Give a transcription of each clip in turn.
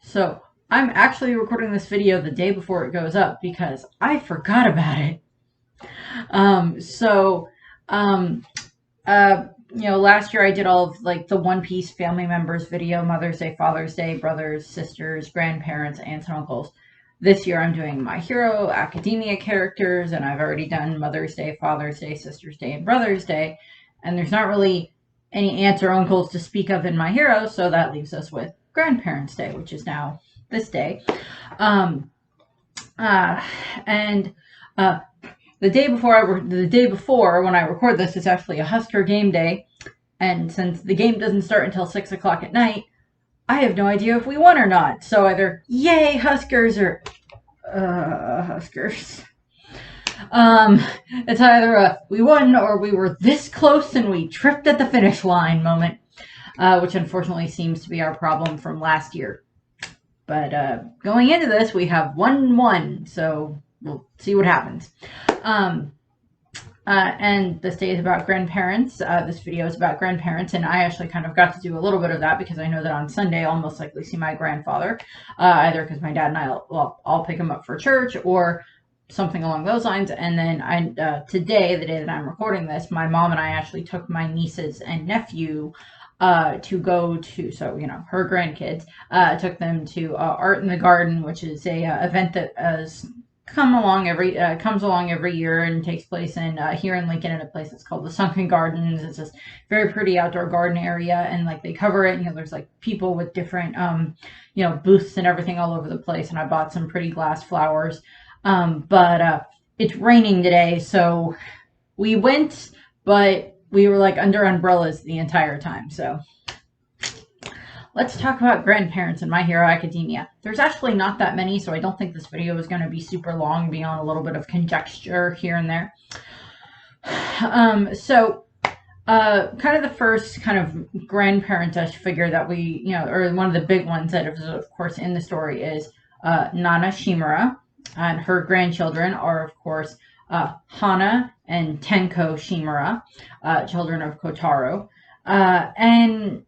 So I'm actually recording this video the day before it goes up because I forgot about it. Um, so, um, Last year I did all of like the One Piece family members video, Mother's Day, Father's Day, brothers, sisters, grandparents, aunts, and uncles. This year I'm doing My Hero Academia characters, and I've already done Mother's Day, Father's Day, Sister's Day, and Brother's Day. And there's not really any aunts or uncles to speak of in My Hero, so that leaves us with Grandparents' Day, which is now this day. Um, uh, and the day before when I record this, it's actually a Husker game day, and since the game doesn't start until 6 o'clock at night, I have no idea if we won or not. So either yay Huskers or Huskers. It's either a we won or we were this close and we tripped at the finish line moment, which unfortunately seems to be our problem from last year. But going into this, we have 1-1, so we'll see what happens. And this day is about grandparents. This video is about grandparents, and I actually kind of got to do a little bit of that because I know that on Sunday I'll most likely see my grandfather, either because my dad and I'll pick him up for church or something along those lines. And then today, the day that I'm recording this, my mom and I actually took my nieces and nephew to go to, so her grandkids, took them to Art in the Garden, which is a event that comes along every year and takes place in here in Lincoln in a place that's called the Sunken Gardens. It's this very pretty outdoor garden area, and like they cover it. There's like people with different booths and everything all over the place. And I bought some pretty glass flowers, but it's raining today, so we went, but we were like under umbrellas the entire time. So let's talk about grandparents in My Hero Academia. There's actually not that many, so I don't think this video is going to be super long beyond a little bit of conjecture here and there. Kind of the first kind of grandparent-ish figure that we, or one of the big ones that is, of course, in the story is Nana Shimura, and her grandchildren are, of course, Hana and Tenko Shimura, children of Kotaro. And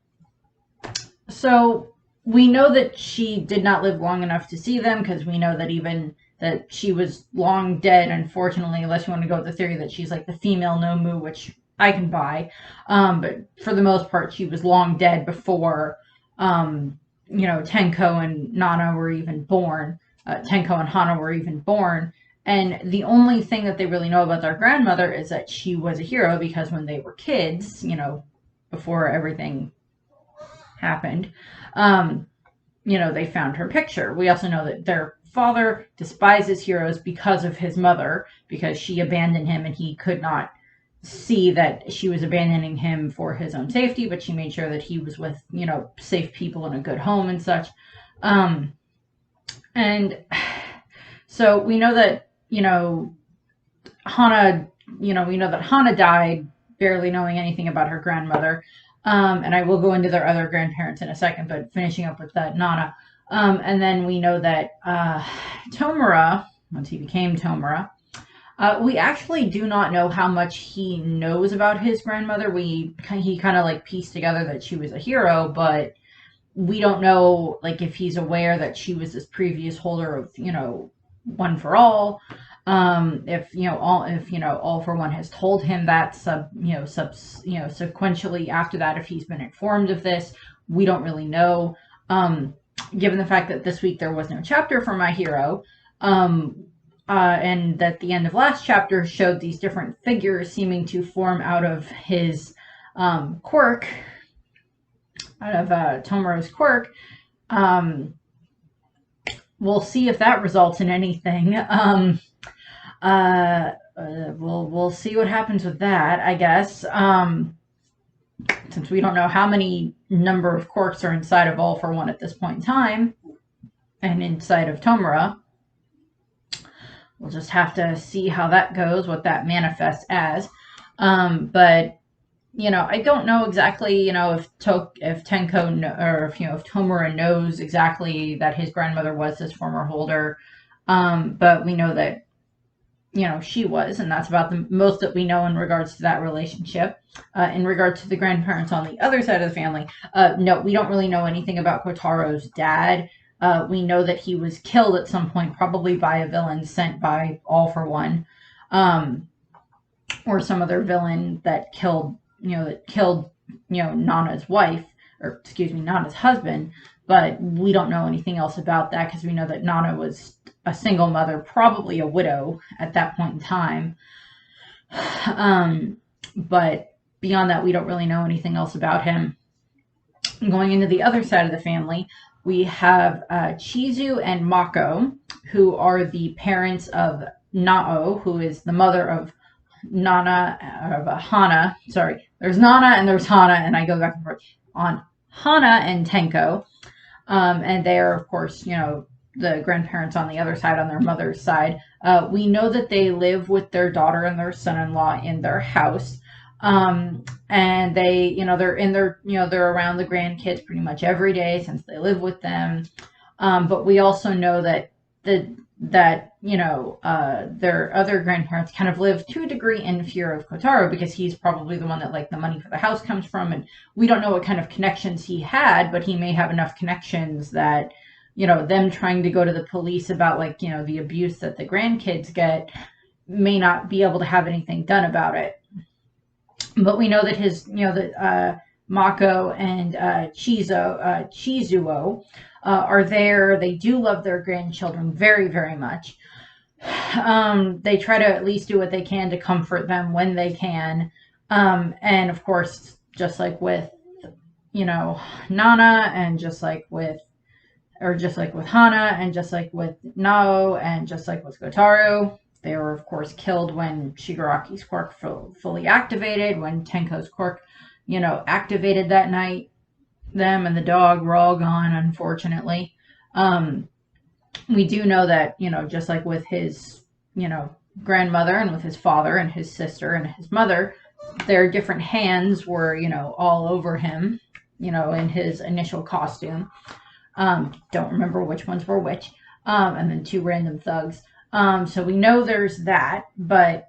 so we know that she did not live long enough to see them, because we know that even that she was long dead, unfortunately, unless you want to go with the theory that she's like the female Nomu, which I can buy. But for the most part, she was long dead before, Tenko and Nana were even born. Tenko and Hana were even born. And the only thing that they really know about their grandmother is that she was a hero, because when they were kids, before everything happened, they found her picture. We also know that their father despises heroes because of his mother, because she abandoned him and he could not see that she was abandoning him for his own safety, but she made sure that he was with, safe people in a good home and such. And so we know that, Hana, we know that Hana died barely knowing anything about her grandmother. And I will go into their other grandparents in a second, but finishing up with that Nana. And then we know that Tomura, once he became Tomura, we actually do not know how much he knows about his grandmother. He kind of like pieced together that she was a hero, but we don't know like if he's aware that she was this previous holder of, One for All. If All for One has told him that sequentially after that, if he's been informed of this, we don't really know. Given the fact that this week there was no chapter for My Hero, and that the end of last chapter showed these different figures seeming to form out of his quirk, out of Tomura's quirk. We'll see if that results in anything. We'll see what happens with that, I guess. Since we don't know how many number of quirks are inside of All for One at this point in time, and inside of Tomura, we'll just have to see how that goes, what that manifests as. But I don't know exactly, if Tenko or if Tomura knows exactly that his grandmother was this former holder. But we know that she was, and that's about the most that we know in regards to that relationship. In regard to the grandparents on the other side of the family, no, we don't really know anything about Kotaro's dad. We know that he was killed at some point, probably by a villain sent by All for One, or some other villain that killed Nana's wife, or excuse me, Nana's husband. But we don't know anything else about that because we know that Nana was a single mother, probably a widow at that point in time. But beyond that, we don't really know anything else about him. Going into the other side of the family, we have Chizu and Mako, who are the parents of Nao, who is the mother of Hana. Sorry, there's Nana and there's Hana, and I go back and forth on Hana and Tenko. And they are, of course, the grandparents on the other side, on their mother's side. We know that they live with their daughter and their son-in-law in their house. And they, they're in their, they're around the grandkids pretty much every day since they live with them. But we also know that their other grandparents kind of live to a degree in fear of Kotaro because he's probably the one that the money for the house comes from, and we don't know what kind of connections he had, but he may have enough connections that them trying to go to the police about the abuse that the grandkids get may not be able to have anything done about it. But we know that his Mako and Chizuo are there. They do love their grandchildren very, very much. They try to at least do what they can to comfort them when they can. And of course, just like with, Nana, and just like with Hana, and just like with Nao, and just like with Kotaro, they were, of course, killed when Shigaraki's quirk fully activated, when Tenko's quirk, activated that night. Them and the dog were all gone, unfortunately. We do know that, just like with his, grandmother, and with his father and his sister and his mother, their different hands were, all over him, in his initial costume. Don't remember which ones were which. And then two random thugs. So we know there's that, but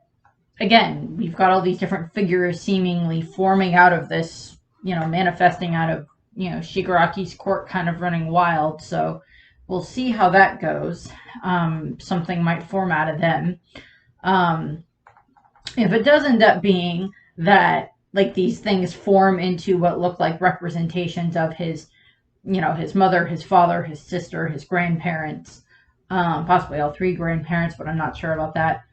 again, we've got all these different figures seemingly forming out of this, manifesting out of, Shigaraki's quirk kind of running wild. So we'll see how that goes. Something might form out of them. If it does end up being that, these things form into what look like representations of his, his mother, his father, his sister, his grandparents, possibly all three grandparents, but I'm not sure about that.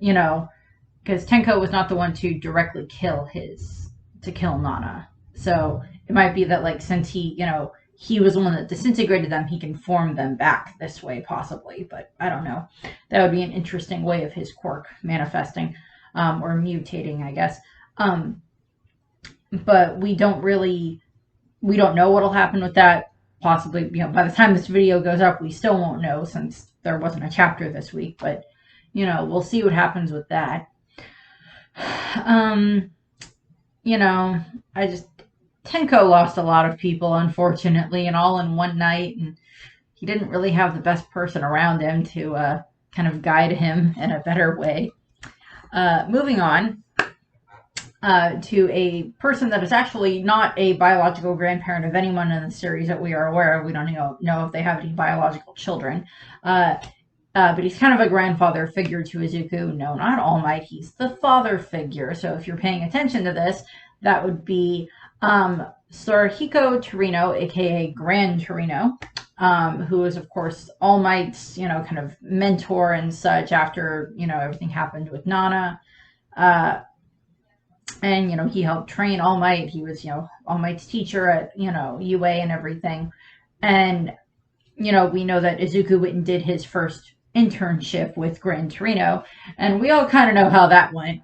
Because Tenko was not the one to directly kill Nana. So it might be that, since he was the one that disintegrated them, he can form them back this way, possibly. But I don't know. That would be an interesting way of his quirk manifesting, or mutating, I guess. But we don't know what'll happen with that. Possibly, by the time this video goes up, we still won't know since there wasn't a chapter this week. But, we'll see what happens with that. Tenko lost a lot of people, unfortunately, and all in one night, and he didn't really have the best person around him to kind of guide him in a better way. Moving on to a person that is actually not a biological grandparent of anyone in the series that we are aware of. We don't know if they have any biological children. But he's kind of a grandfather figure to Izuku. No, not All Might. He's the father figure. So if you're paying attention to this, that would be Sorihiko Torino, aka Grantorino, who is, of course, All Might's, kind of mentor and such after, everything happened with Nana. And, he helped train All Might. He was, All Might's teacher at, UA and everything. And, we know that Izuku went and did his first internship with Grantorino. And we all kind of know how that went.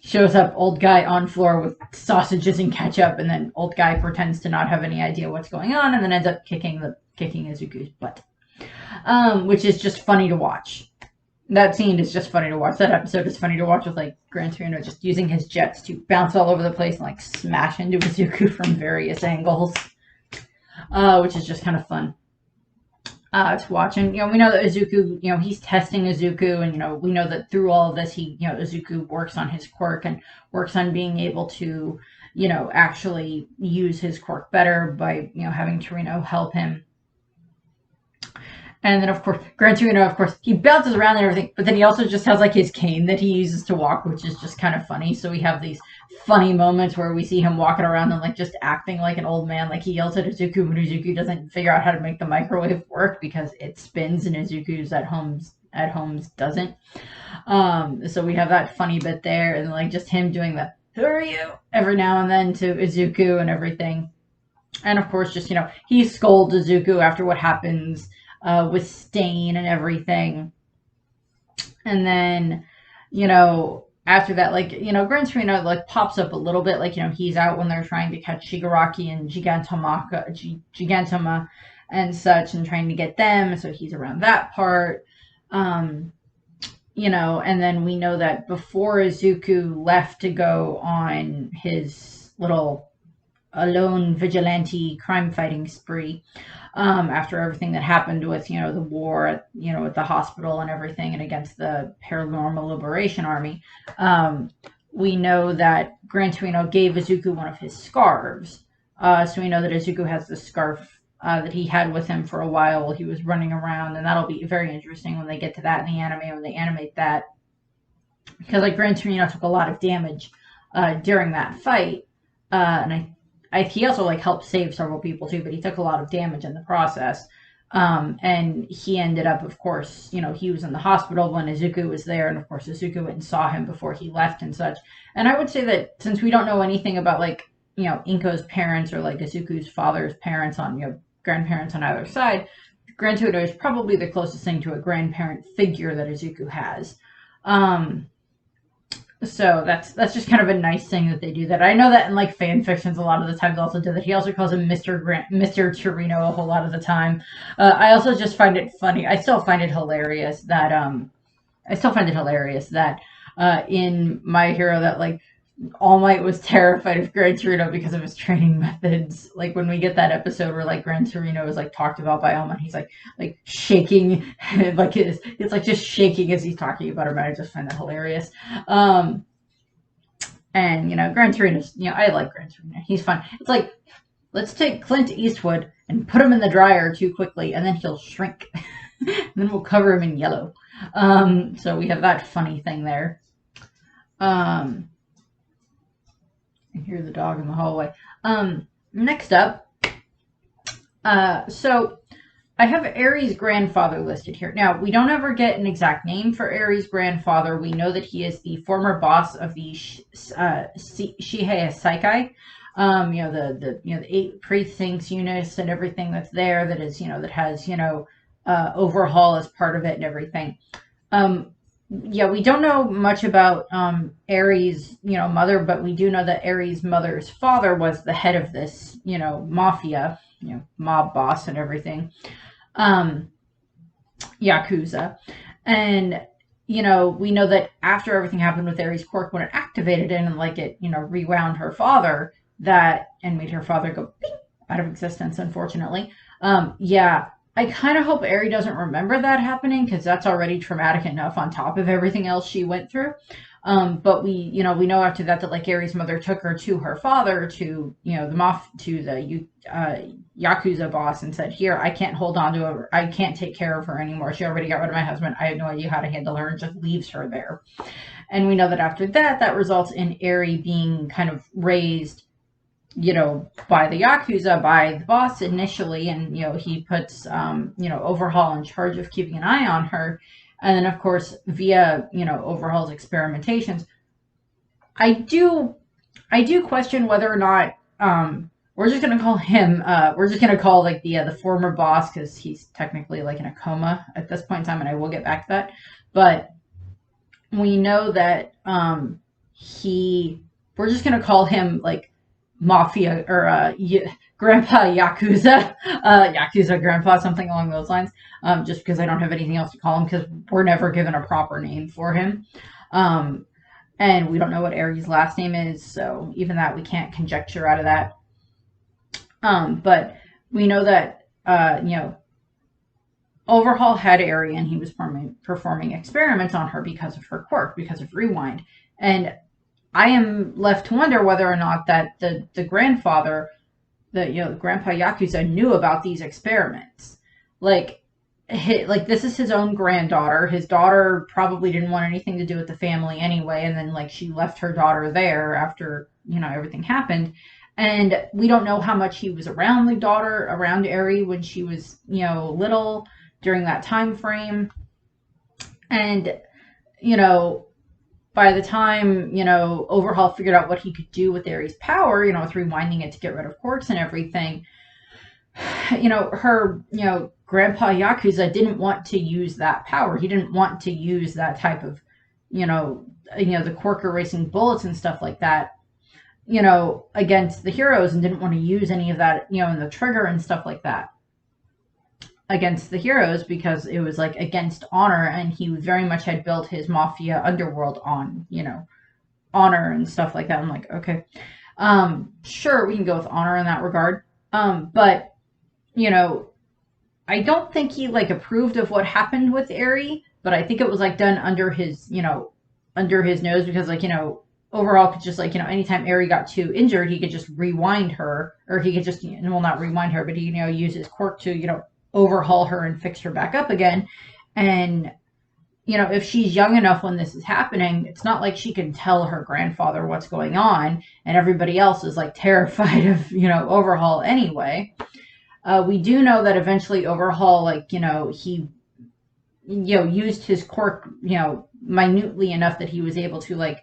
Shows up, old guy on floor with sausages and ketchup, and then old guy pretends to not have any idea what's going on, and then ends up kicking Izuku's butt. Which is just funny to watch. That scene is just funny to watch. That episode is funny to watch with, Grantorino just using his jets to bounce all over the place and, smash into Izuku from various angles. Which is just kind of fun. to watch. And, we know that Izuku, he's testing Izuku, and, we know that through all of this, Izuku works on his quirk and works on being able to, actually use his quirk better by, having Torino help him. And then, of course, Grantorino, of course, he bounces around and everything, but then he also just has, like, his cane that he uses to walk, which is just kind of funny. So we have these funny moments where we see him walking around and, like, just acting like an old man. Like, he yells at Izuku when Izuku doesn't figure out how to make the microwave work because it spins and Izuku's at homes doesn't. So we have that funny bit there, and, like, just him doing the, "Who are you?" every now and then to Izuku and everything. And, of course, just, he scolds Izuku after what happens with Stain and everything. And then, after that, like, Grantorino, like, pops up a little bit. Like, he's out when they're trying to catch Shigaraki and Gigantoma and such, and trying to get them. So he's around that part. And then we know that before Izuku left to go on his little alone vigilante crime fighting spree, after everything that happened with, the war at, at the hospital and everything, and against the Paranormal Liberation Army, we know that Grantorino gave Izuku one of his scarves. So we know that Izuku has the scarf that he had with him for a while he was running around, and that'll be very interesting when they get to that in the anime, when they animate that. Because, like, Grantorino took a lot of damage during that fight, and he also, like, helped save several people too, but he took a lot of damage in the process. And he ended up, of course, he was in the hospital when Izuku was there, and of course Izuku went and saw him before he left and such. And I would say that since we don't know anything about, like, Inko's parents or, like, Izuku's father's parents on, grandparents on either side, Grantorino is probably the closest thing to a grandparent figure that Izuku has. So that's just kind of a nice thing that they do that. I know that in, like, fan fictions a lot of the time they also do that. He also calls him Mr. Torino a whole lot of the time. I also just find it funny. I still find it hilarious that in My Hero that, like, All Might was terrified of Grantorino because of his training methods. Like, when we get that episode where, like, Grantorino is, like, talked about by All Might, he's like shaking, like, it's like just shaking as he's talking about him. I just find that hilarious. And Grantorino's, I like Grantorino. He's fun. It's like, let's take Clint Eastwood and put him in the dryer too quickly, and then he'll shrink. And then we'll cover him in yellow. So we have that funny thing there. I hear the dog in the hallway. Next up, so I have Aries Grandfather listed here. Now, we don't ever get an exact name for Aries Grandfather. We know that he is the former boss of the Shihei Saikai. The 8 precincts units and everything that's there that is, that has, overhaul as part of it and everything. Yeah, we don't know much about Aries, Mother, but we do know that Aries Mother's father was the head of this, mafia, mob boss and everything, Yakuza. And, we know that after everything happened with Aries Quirk, when it activated it and, like, it, rewound her father, and made her father go bing, out of existence, unfortunately. Yeah. I kind of hope Aerie doesn't remember that happening, because that's already traumatic enough on top of everything else she went through. But we know after that, like, Aries' mother took her to her father, to, the Yakuza boss, and said, "Here, I can't hold on to her. I can't take care of her anymore. She already got rid of my husband. I have no idea how to handle her," and just leaves her there. And we know that after that, that results in Aerie being kind of raised, by the Yakuza, by the boss initially, and, he puts, Overhaul in charge of keeping an eye on her. And then, of course, via, Overhaul's experimentations, I do question whether or not, we're just going to call him, we're just going to call, like, the former boss, because he's technically, like, in a coma at this point in time, and I will get back to that. But we know that, we're just going to call him, like, Mafia, or Grandpa Yakuza, Yakuza Grandpa, something along those lines, just because I don't have anything else to call him, because we're never given a proper name for him. And we don't know what Aries' last name is, so even that we can't conjecture out of that. But we know that, Overhaul had Aries, and he was performing experiments on her because of her quirk, because of rewind. And I am left to wonder whether or not that the grandfather, the Grandpa Yakuza, knew about these experiments. Like, this is his own granddaughter. His daughter probably didn't want anything to do with the family anyway, and then like she left her daughter there after everything happened. And we don't know how much he was around the daughter, around Aries, when she was little, during that time frame. And by the time Overhaul figured out what he could do with Aries' power, with rewinding it to get rid of Corks and everything, her Grandpa Yakuza didn't want to use that power. He didn't want to use that type of the Cork erasing bullets and stuff like that against the heroes, and didn't want to use any of that in the trigger and stuff like that against the heroes, because it was like against honor, and he very much had built his mafia underworld on honor and stuff like that. I'm like, okay, sure, we can go with honor in that regard, but I don't think he like approved of what happened with Aries, but I think it was like done under his nose, because like Overhaul could just like anytime Aries got too injured, he could just rewind her, or he could just not rewind her, but he use his quirk to overhaul her and fix her back up again. And if she's young enough when this is happening, it's not like she can tell her grandfather what's going on, and everybody else is like terrified of Overhaul anyway. We do know that eventually Overhaul, like he used his quirk minutely enough that he was able to like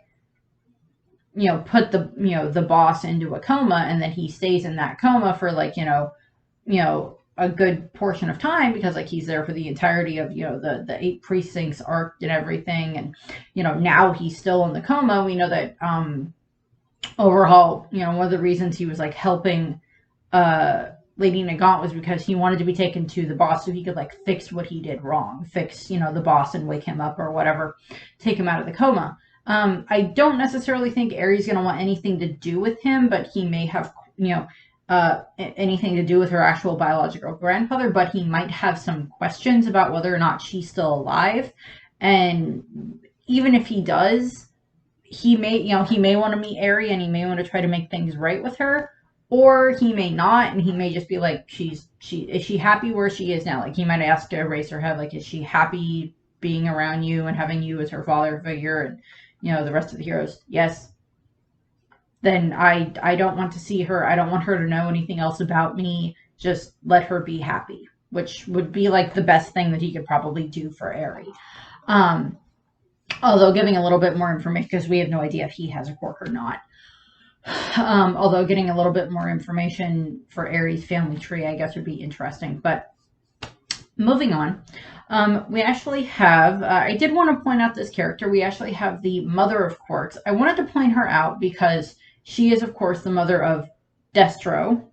put the boss into a coma, and then he stays in that coma for like a good portion of time, because like he's there for the entirety of the 8 precincts arc and everything. And now he's still in the coma. We know that Overhaul, one of the reasons he was like helping Lady Nagant was because he wanted to be taken to the boss so he could like fix what he did wrong, fix the boss and wake him up or whatever, take him out of the coma. I don't necessarily think Aries is going to want anything to do with him, but he may have anything to do with her actual biological grandmother, but he might have some questions about whether or not she's still alive. And even if he does, he may want to meet Aries, and he may want to try to make things right with her, or he may not, and he may just be like, is she happy where she is now? Like, he might ask to erase her head, like, is she happy being around you and having you as her father figure, and the rest of the heroes? Yes. Then I don't want to see her. I don't want her to know anything else about me. Just let her be happy, which would be like the best thing that he could probably do for Aries. Although giving a little bit more information, because we have no idea if he has a quirk or not. Although getting a little bit more information for Aries' family tree, I guess, would be interesting. But moving on, we actually have, I did want to point out this character. We actually have the Mother of Corks. I wanted to point her out because she is, of course, the mother of Destro,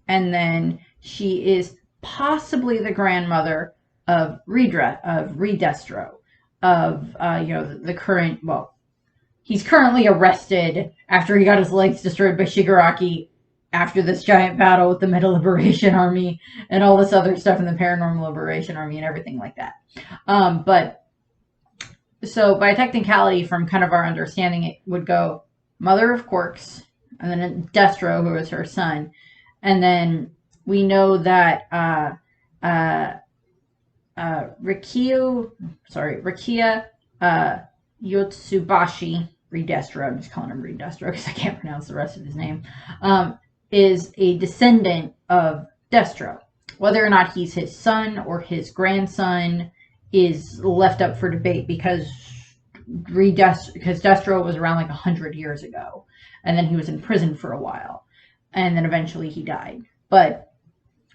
and then she is possibly the grandmother of Redestro, of the current, well, he's currently arrested after he got his legs destroyed by Shigaraki after this giant battle with the Meta Liberation Army and all this other stuff in the Paranormal Liberation Army and everything like that. But so by technicality, from kind of our understanding, it would go Mother of Corks, and then Destro, who is her son. And then we know that Rikia Yotsubashi, Redestro, I'm just calling him Redestro because I can't pronounce the rest of his name, is a descendant of Destro. Whether or not he's his son or his grandson is left up for debate, because Destro was around like 100 years ago, and then he was in prison for a while, and then eventually he died. But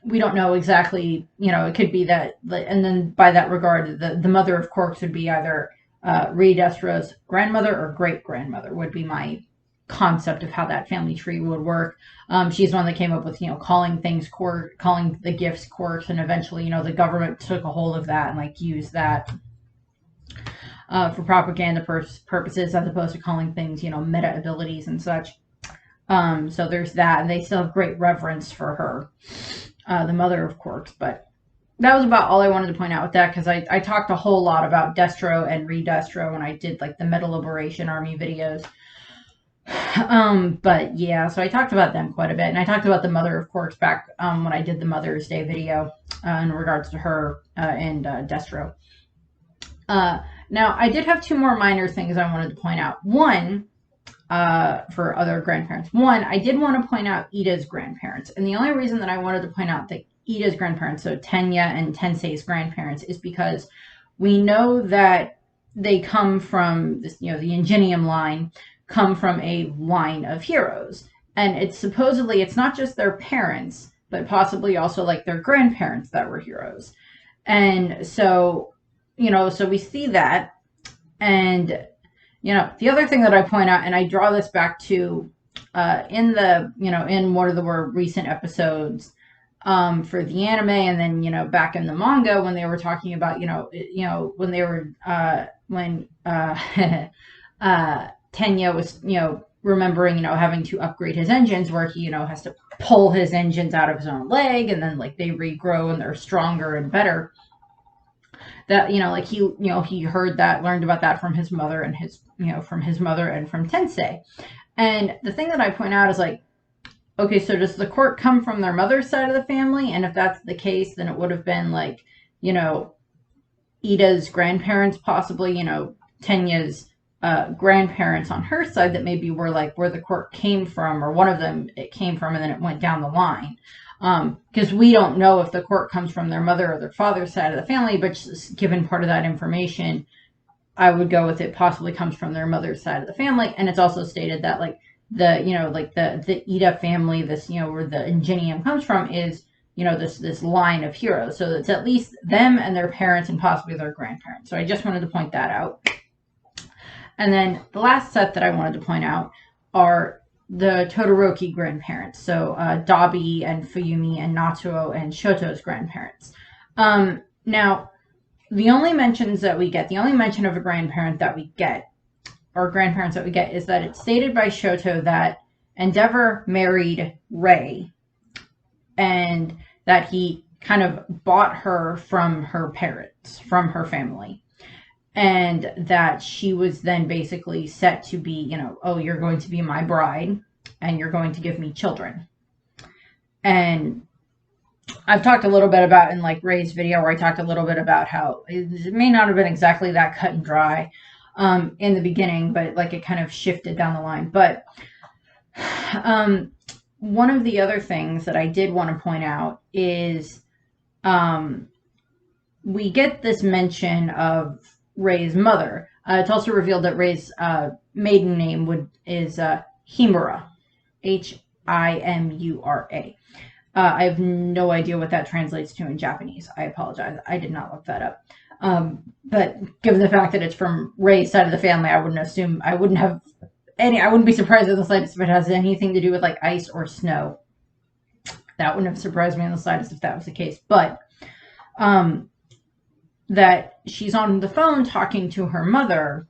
we don't know exactly, it could be that, and then by that regard, the Mother of Corks would be either Redestro's grandmother or great-grandmother, would be my concept of how that family tree would work. She's the one that came up with, calling things calling the gifts quirks, and eventually, the government took a hold of that and like used that for propaganda purposes, as opposed to calling things, meta abilities and such. So there's that, and they still have great reverence for her, the Mother of Corks. But that was about all I wanted to point out with that, because I talked a whole lot about Destro and Redestro when I did like the Meta Liberation Army videos. But yeah, so I talked about them quite a bit, and I talked about the Mother of Corks back when I did the Mother's Day video in regards to her and Destro. Now, I did have two more minor things I wanted to point out. One, for other grandparents. One, I did want to point out Ida's grandparents. And the only reason that I wanted to point out that Ida's grandparents, so Tenya and Tensei's grandparents, is because we know that they come from this, the Ingenium line, come from a line of heroes. And it's supposedly, it's not just their parents, but possibly also like their grandparents that were heroes. And so, so we see that. And the other thing that I point out, and I draw this back to in the, in one of the more recent episodes for the anime, and then, back in the manga when they were talking about, when they were, when Tenya was, remembering, having to upgrade his engines, where he, has to pull his engines out of his own leg, and then like they regrow and they're stronger and better. That, like he heard that, learned about that from his mother and from his mother and from Tensei. And the thing that I point out is like, okay, so does the quirk come from their mother's side of the family? And if that's the case, then it would have been like, Ida's grandparents, possibly, Tenya's grandparents on her side, that maybe were like where the quirk came from, or one of them it came from, and then it went down the line. Because we don't know if the quirk comes from their mother or their father's side of the family, but just given part of that information, I would go with it possibly comes from their mother's side of the family. And it's also stated that like the, like the Ida family, this, where the Ingenium comes from, is, this line of heroes. So it's at least them and their parents and possibly their grandparents. So I just wanted to point that out. And then the last set that I wanted to point out are the Todoroki grandparents. So Dabi and Fuyumi and Natsuo and Shoto's grandparents. Now, the only mentions that we get, the only mention of a grandparent that we get, or grandparents that we get, is that it's stated by Shoto that Endeavor married Rei, and that he kind of bought her from her parents, from her family. And that she was then basically set to be, oh, you're going to be my bride and you're going to give me children. And I've talked a little bit about in like Ray's video, where I talked a little bit about how it may not have been exactly that cut and dry in the beginning, but like it kind of shifted down the line. But one of the other things that I did want to point out is we get this mention of Ray's mother. It's also revealed that Ray's maiden name is Himura, Himura. I have no idea what that translates to in Japanese. I apologize. I did not look that up. But given the fact that it's from Ray's side of the family, I wouldn't be surprised in the slightest if it has anything to do with like ice or snow. That wouldn't have surprised me in the slightest if that was the case. But that she's on the phone talking to her mother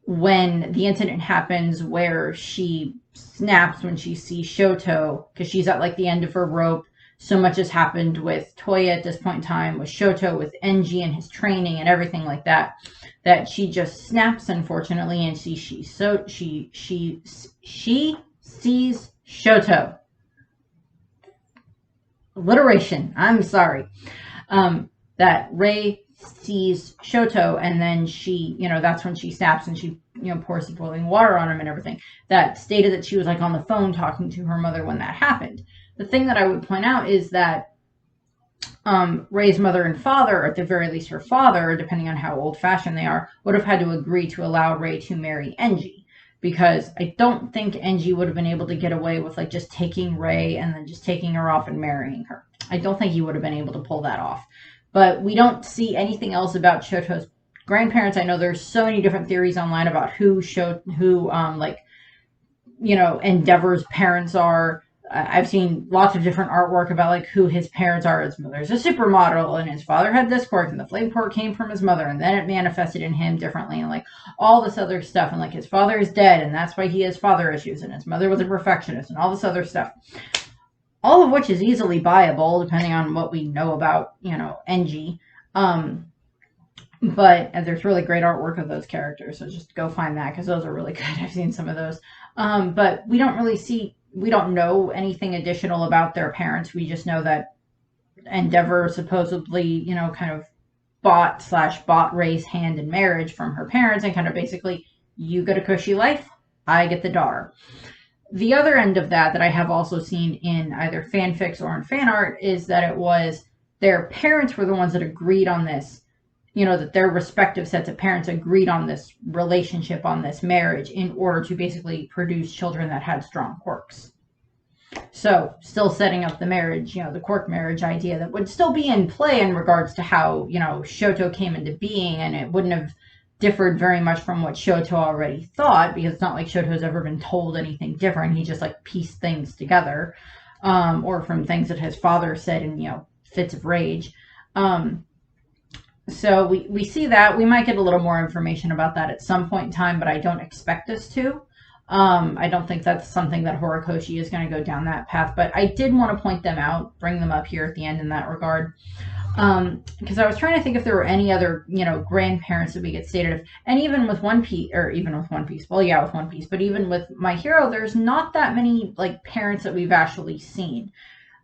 when the incident happens, where she snaps when she sees Shoto, because she's at like the end of her rope. So much has happened with Toya at this point in time, with Shoto, with Enji and his training and everything like that, that she just snaps, unfortunately, and she sees Shoto. Alliteration. I'm sorry. That Rei sees Shoto, and then she, that's when she snaps and she, pours the boiling water on him and everything. That stated that she was like on the phone talking to her mother when that happened. The thing that I would point out is that Ray's mother and father, or at the very least her father, depending on how old-fashioned they are, would have had to agree to allow Ray to marry Enji. Because I don't think Enji would have been able to get away with like just taking Ray and then just taking her off and marrying her. I don't think he would have been able to pull that off. But we don't see anything else about Shoto's grandparents. I know there's so many different theories online about who Endeavor's parents are. I've seen lots of different artwork about like who his parents are. His mother's a supermodel, and his father had this quirk, and the flame quirk came from his mother, and then it manifested in him differently, and like all this other stuff, and like his father is dead, and that's why he has father issues, and his mother was a perfectionist, and all this other stuff. all of which is easily buyable depending on what we know about, NG. But there's really great artwork of those characters, so just go find that because those are really good. I've seen some of those. But we don't know anything additional about their parents. We just know that Endeavor supposedly, kind of bought Ray's hand in marriage from her parents, and kind of basically, you get a cushy life, I get the daughter. The other end of that I have also seen in either fanfics or in fan art is that it was their parents were the ones that agreed on this, that their respective sets of parents agreed on this relationship, on this marriage, in order to basically produce children that had strong quirks. So still setting up the marriage, the quirk marriage idea that would still be in play in regards to how, Shoto came into being, and it wouldn't have differed very much from what Shoto already thought, because it's not like Shoto's ever been told anything different. He just pieced things together, or from things that his father said in, fits of rage. So we see that. We might get a little more information about that at some point in time, but I don't expect us to. I don't think that's something that Horikoshi is going to go down that path, but I did want to point them out, bring them up here at the end in that regard. Because I was trying to think if there were any other, grandparents that we get stated of, and even with One Piece, well, yeah, with One Piece, but even with My Hero, there's not that many, parents that we've actually seen.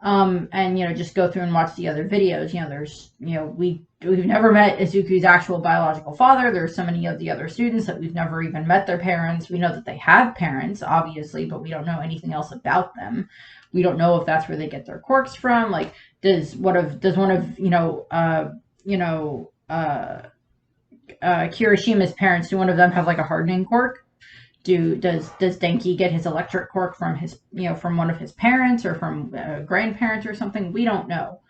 And, just go through and watch the other videos. There's, we've never met Izuku's actual biological father. There's so many of the other students that we've never even met their parents. We know that they have parents, obviously, but we don't know anything else about them. We don't know if that's where they get their quirks from. Does one of Kirishima's parents, do one of them have a hardening quirk? Does Denki get his electric quirk from his, from one of his parents or from grandparents or something? We don't know.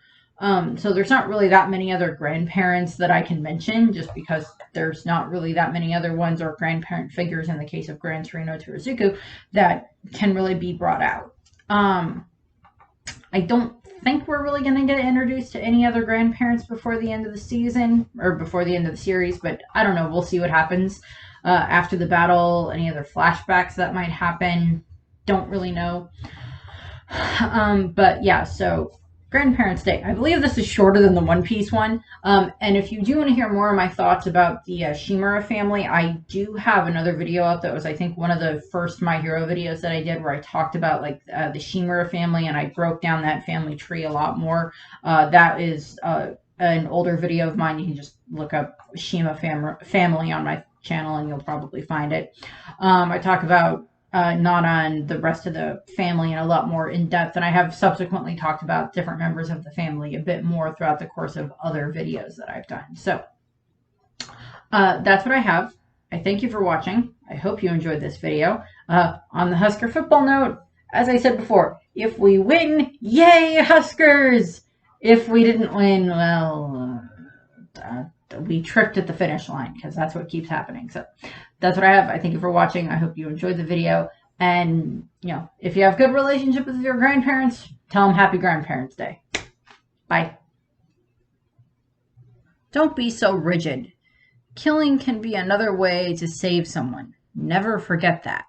So there's not really that many other grandparents that I can mention, just because there's not really that many other ones or grandparent figures in the case of Grantorino to Izuku that can really be brought out. I don't think we're really going to get introduced to any other grandparents before the end of the season or before the end of the series, but I don't know. We'll see what happens. After the battle, any other flashbacks that might happen, don't really know. But yeah, so Grandparents' Day. I believe this is shorter than the One Piece one. And if you do want to hear more of my thoughts about the Shimura family, I do have another video up that was, I think, one of the first My Hero videos that I did, where I talked about the Shimura family, and I broke down that family tree a lot more. That is an older video of mine. You can just look up Shima family on my channel and you'll probably find it. I talk about Nana and the rest of the family in a lot more in depth, and I have subsequently talked about different members of the family a bit more throughout the course of other videos that I've done. So that's what I have. I thank you for watching. I hope you enjoyed this video. On the Husker football note, as I said before, if we win, yay, Huskers! If we didn't win, well, we tripped at the finish line, because that's what keeps happening. So that's what I have. I thank you for watching. I hope you enjoyed the video. And, if you have good relationship with your grandparents, tell them Happy Grandparents' Day. Bye. Don't be so rigid. Killing can be another way to save someone. Never forget that.